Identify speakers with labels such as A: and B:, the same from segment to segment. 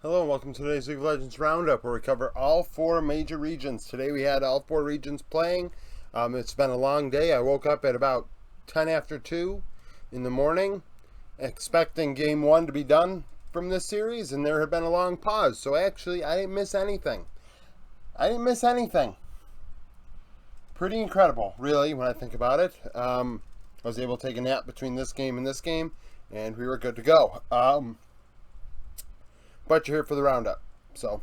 A: Hello and welcome to today's League of Legends Roundup, where we cover all four major regions. Today we had all four regions playing. It's been a long day. I woke up at about 10 after 2 in the morning, expecting Game 1 to be done from this series, and there had been a long pause. So actually, I didn't miss anything. Pretty incredible, really, when I think about it. I was able to take a nap between this game and this game, and we were good to go. But you're here for the roundup. So,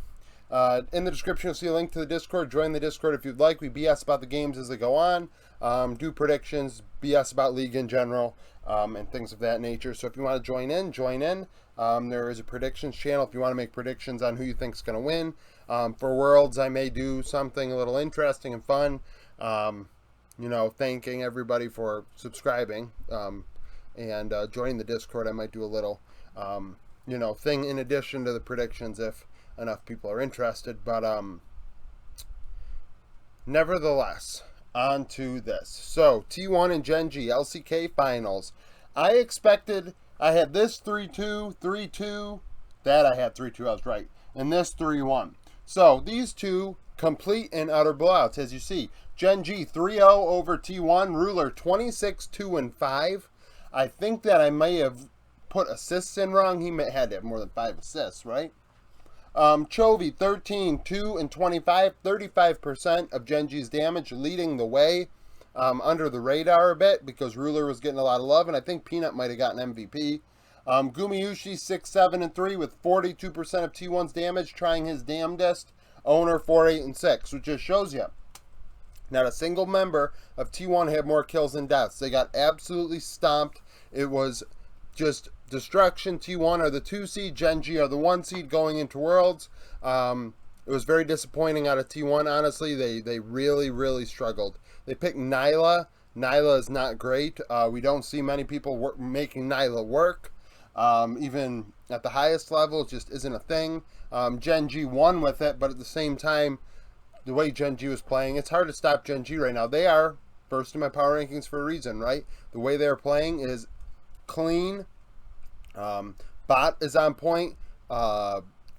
A: in the description, you'll see a link to the Discord. Join the Discord if you'd like. We BS about the games as they go on, do predictions, BS about League in general, and things of that nature. So if you want to join in, join in. There is a predictions channel if you want to make predictions on who you think is going to win. For Worlds, I may do something a little interesting and fun. Thanking everybody for subscribing and joining the Discord. I might do a little thing in addition to the predictions if enough people are interested. But nevertheless, on to this. So T1 and Gen G LCK Finals. I had this 3-2, 3-2. That I had 3-2, I was right. And this 3-1. So these two complete and utter blowouts, as you see. Gen G 3-0 over T1. Ruler 26-2-5. I think that I may have put assists in wrong. He had to have more than 5 assists, right? Chovy 13-2-25, 35% of Gen G's damage, leading the way under the radar a bit because Ruler was getting a lot of love, and I think Peanut might have gotten MVP. Gumayushi 6-7-3 with 42% of T1's damage, trying his damnedest. Owner 4-8-6, which just shows you not a single member of T1 had more kills than deaths. They got absolutely stomped. It was just destruction. T1 are the 2 seed, Gen G are the 1 seed going into Worlds. It was very disappointing out of T1, honestly. They really struggled. They picked Nyla. Nyla is not great. We don't see many people making Nyla work. Even at the highest level, it just isn't a thing. Gen G won with it, but at the same time, the way Gen G was playing, it's hard to stop Gen G right now. They are first in my power rankings for a reason, right? The way they're playing is clean. Bot is on point.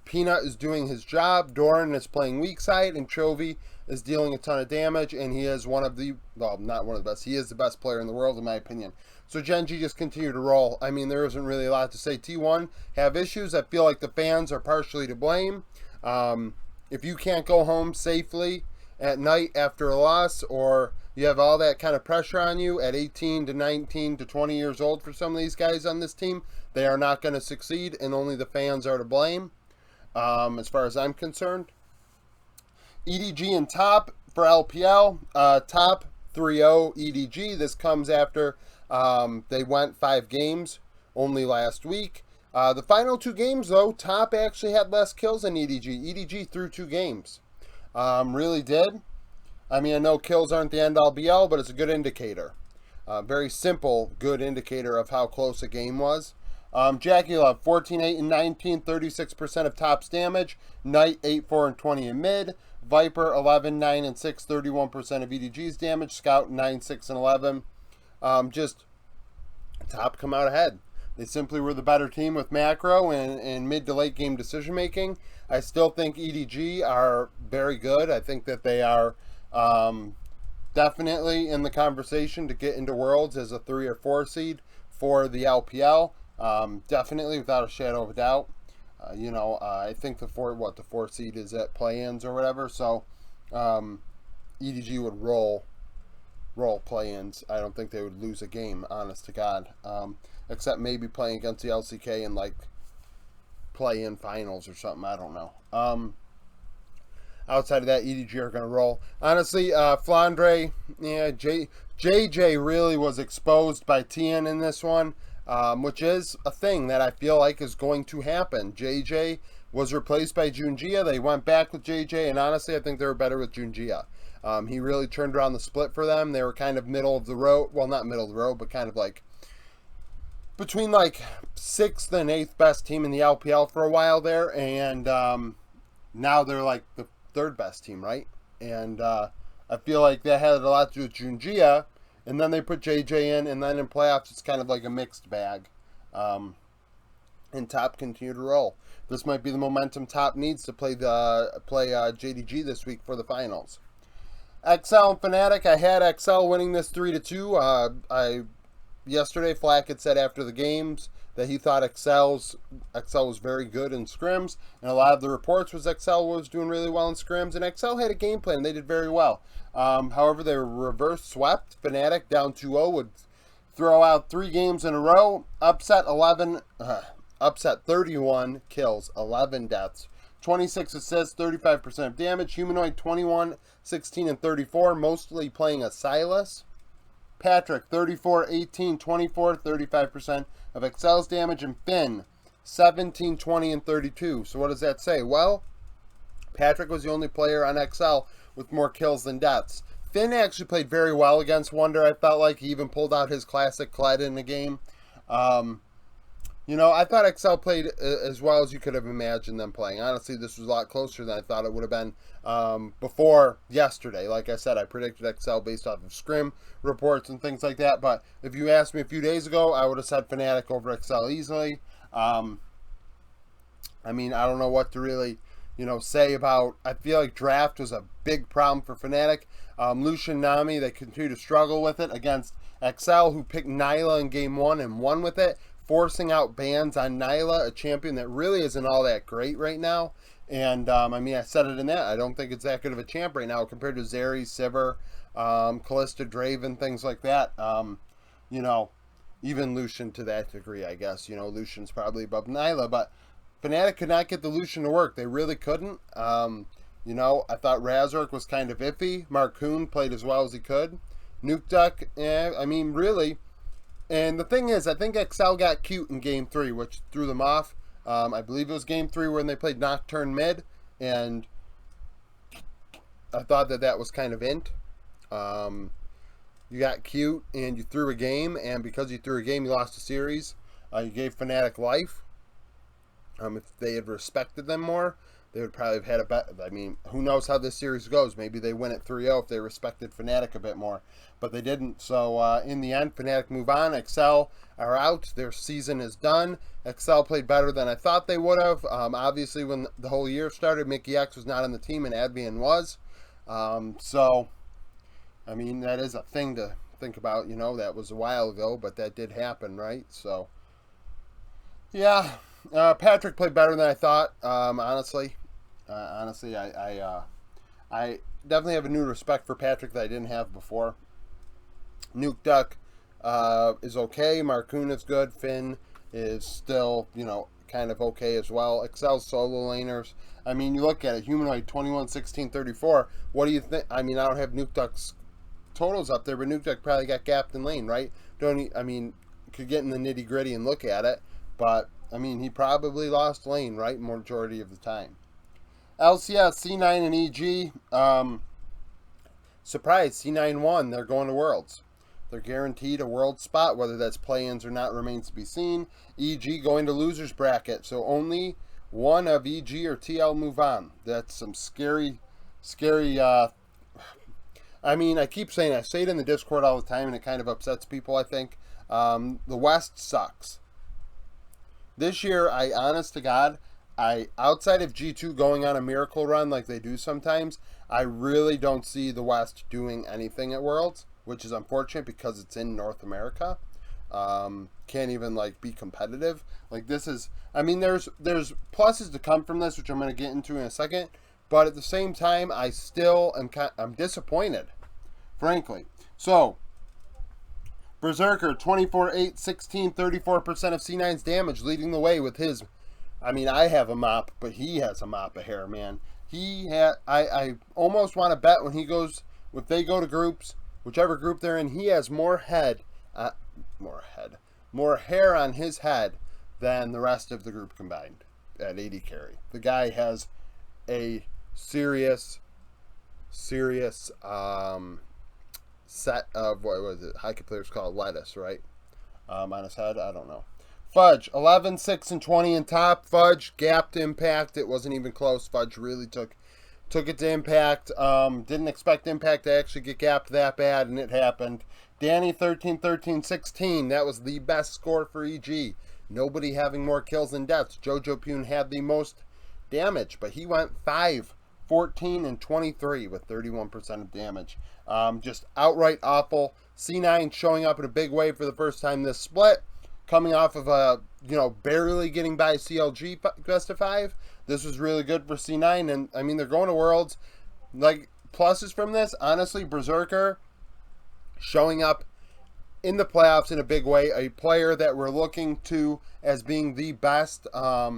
A: Peanut is doing his job. Doran is playing weak side, and Chovy is dealing a ton of damage, and he is not one of the best. He is the best player in the world, in my opinion. So Gen G just continue to roll. I mean, there isn't really a lot to say. T1 have issues. I feel like the fans are partially to blame. If you can't go home safely at night after a loss, or you have all that kind of pressure on you at 18 to 19 to 20 years old for some of these guys on this team, they are not going to succeed, and only the fans are to blame, as far as I'm concerned. EDG and top for LPL. Top 3-0 EDG. This comes after they went 5 games only last week. The final 2 games, though, top actually had less kills than EDG. EDG threw 2 games. Really did. I mean, I know kills aren't the end-all be-all, but it's a good indicator. Very simple, good indicator of how close a game was. Jackie Love, 14-8-19, 36% of top's damage. Knight, 8-4-20 in mid. Viper, 11-9-6, 31% of EDG's damage. Scout, 9-6-11. Just top come out ahead. They simply were the better team with macro and mid to late game decision making. I still think EDG are very good. I think that they are definitely in the conversation to get into Worlds as a 3 or 4 seed for the LPL. Definitely, without a shadow of a doubt. I think the 4 seed is at play-ins or whatever. So EDG would roll play-ins. I don't think they would lose a game, honest to God. Except maybe playing against the LCK in like play-in finals or something. I don't know. Outside of that, EDG are going to roll. Honestly, Flandre, JJ really was exposed by Tien in this one, which is a thing that I feel like is going to happen. JJ was replaced by Junjia. They went back with JJ, and honestly, I think they were better with Junjia. He really turned around the split for them. They were kind of middle of the road. Well, not middle of the road, but kind of like between like 6th and 8th best team in the LPL for a while there, and now they're like the 3rd best team, right? And I feel like that had a lot to do with Junjia, and then they put JJ in, and then in playoffs it's kind of like a mixed bag. and Top continue to roll. This might be the momentum Top needs to play JDG this week for the finals. XL and Fnatic, I had XL winning this 3-2. Yesterday, Flack had said after the games that he thought XL was very good in scrims, and a lot of the reports was XL was doing really well in scrims, and XL had a game plan. They did very well. However, they were reverse swept. Fnatic down 2-0 would throw out 3 games in a row, upset 31 kills, 11 deaths, 26 assists, 35% of damage. Humanoid 21, 16, and 34, mostly playing a Silas. Patrick 34, 18, 24, 35% of XL's damage. And Finn 17, 20, and 32. So what does that say? Well, Patrick was the only player on XL with more kills than deaths. Finn actually played very well against Wonder. I felt like he even pulled out his classic Kled in the game. I thought XL played as well as you could have imagined them playing. Honestly, this was a lot closer than I thought it would have been before yesterday. Like I said, I predicted XL based off of scrim reports and things like that. But if you asked me a few days ago, I would have said Fnatic over XL easily. I don't know what to really, say about. I feel like draft was a big problem for Fnatic. Lucian Nami, they continue to struggle with it against XL, who picked Nyla in game 1 and won with it, forcing out bans on Nyla, a champion that really isn't all that great right now. And, I said it in that. I don't think it's that good of a champ right now compared to Zeri, Sivir, Kalista, Draven, things like that. Even Lucian to that degree, I guess. Lucian's probably above Nyla, but Fnatic could not get the Lucian to work. They really couldn't. I thought Razork was kind of iffy. Marcoon played as well as he could. Nuke Duck, really. And the thing is, I think XL got cute in Game 3, which threw them off. I believe it was Game 3 when they played Nocturne mid, and I thought that was kind of int. You got cute, and you threw a game, and because you threw a game, you lost a series. You gave Fnatic life. If they had respected them more, they would probably have had a bet. Who knows how this series goes? Maybe they win at 3-0 if they respected Fnatic a bit more. But they didn't. So, in the end, Fnatic move on. XL are out. Their season is done. XL played better than I thought they would have. Obviously, when the whole year started, Mickey X was not on the team and Advian was. That is a thing to think about. That was a while ago, but that did happen, right? So, yeah. Patrick played better than I thought, honestly. I definitely have a new respect for Patrick that I didn't have before. Nuke Duck is okay. Marcoon is good. Finn is still, kind of okay as well. XL solo laners. You look at it. Humanoid 21, 16, 34. What do you think? I don't have Nuke Duck's totals up there, but Nuke Duck probably got gapped in lane, right? Could get in the nitty gritty and look at it, but he probably lost lane, right? Majority of the time. LCS, C9, and EG. Surprise, C9 won. They're going to Worlds. They're guaranteed a World spot. Whether that's play-ins or not remains to be seen. EG going to losers bracket. So only one of EG or TL move on. That's some scary. I keep saying, I say it in the Discord all the time, and it kind of upsets people, I think. The West sucks. This year, honest to God, outside of G2 going on a miracle run like they do sometimes, I really don't see the West doing anything at Worlds, which is unfortunate because it's in North America. Can't even be competitive. This is, there's pluses to come from this, which I'm going to get into in a second, but at the same time, I still I'm disappointed, frankly. So, Berserker, 24, 8, 16, 34% of C9's damage, leading the way with his. I have a mop, but he has a mop of hair, man. I almost want to bet if they go to groups, whichever group they're in, he has more hair on his head than the rest of the group combined at 80 carry. The guy has a serious set of, what was it, hockey players call it lettuce, right? On his head, I don't know. Fudge, 11, 6, and 20 in top. Fudge gapped Impact. It wasn't even close. Fudge really took it to Impact. Didn't expect Impact to actually get gapped that bad, and it happened. Danny, 13, 13, 16. That was the best score for EG. nobody having more kills than deaths. Jojo Pune had the most damage, but he went 5, 14, and 23 with 31% of damage. Just outright awful. C9 showing up in a big way for the first time this split, coming off of a, barely getting by CLG best of 5. This was really good for C9, and I mean, they're going to Worlds. Like, pluses from this, honestly, Berserker showing up in the playoffs in a big way, a player that we're looking to as being the best NA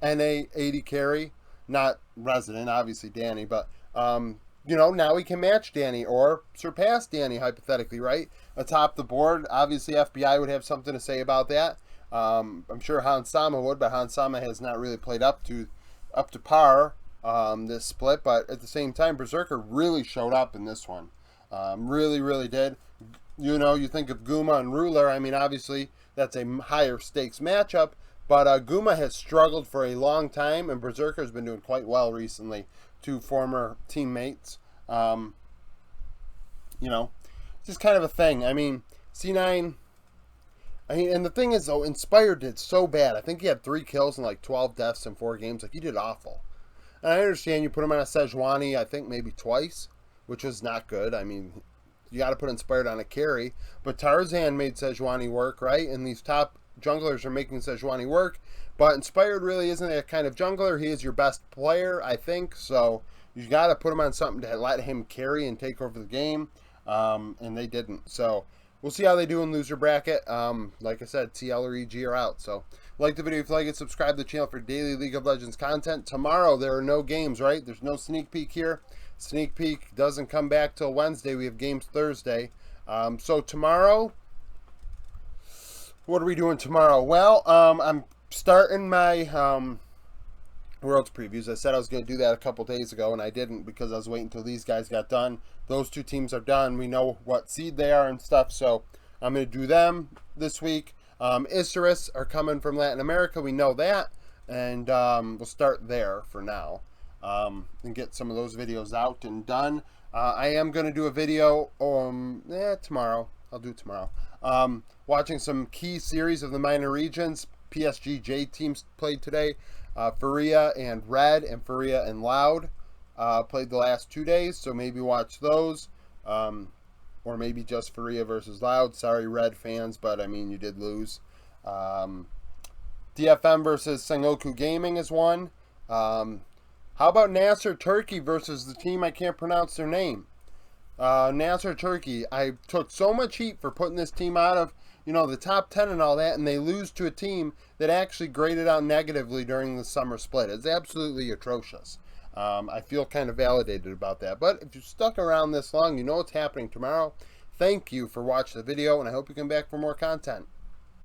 A: AD carry, not Resident, obviously Danny, but now we can match Danny or surpass Danny hypothetically, right? Atop the board, obviously FBI would have something to say about that. I'm sure Hansama would, but Hansama has not really played up to par this split, but at the same time, Berserker really showed up in this one. Really, really did. You think of Guma and Ruler. I mean, obviously, that's a higher stakes matchup, but Guma has struggled for a long time, and Berserker's been doing quite well recently. 2 former teammates. Just kind of a thing. I mean, C9... and the thing is, though, Inspired did so bad. I think he had 3 kills and like 12 deaths in 4 games. Like, he did awful. And I understand you put him on a Sejuani, I think maybe twice, which was not good. I mean, you got to put Inspired on a carry. But Tarzan made Sejuani work, right? And these top junglers are making Sejuani work. But Inspired really isn't that kind of jungler. He is your best player, I think. So you got to put him on something to let him carry and take over the game. And they didn't. So we'll see how they do in loser bracket. Like I said, CL or EG are out. So like the video if you like it, subscribe to the channel for daily League of Legends content. Tomorrow there are no games, right? There's no sneak peek here. Sneak peek doesn't come back till Wednesday. We have games Thursday. So tomorrow, what are we doing tomorrow? Well, I'm starting my Worlds previews. I said I was going to do that a couple days ago, and I didn't because I was waiting until these guys got done. Those 2 teams are done. We know what seed they are and stuff, so I'm going to do them this week. Isurus are coming from Latin America. We know that, and we'll start there for now and get some of those videos out and done. I am going to do a video tomorrow. I'll do it tomorrow. Watching some key series of the minor regions. PSG teams played today. Faria and Red and Faria and Loud played the last 2 days, so maybe watch those. Or maybe just Faria versus Loud. Sorry, Red fans, but I mean, you did lose. DFM versus Sengoku Gaming is one. How about Nasser Turkey versus the team I can't pronounce their name? Nasser Turkey. I took so much heat for putting this team out of the top 10 and all that, and they lose to a team that actually graded out negatively during the summer split. It's absolutely atrocious. I feel kind of validated about that. But if you stuck around this long, you know what's happening tomorrow. Thank you for watching the video, and I hope you come back for more content.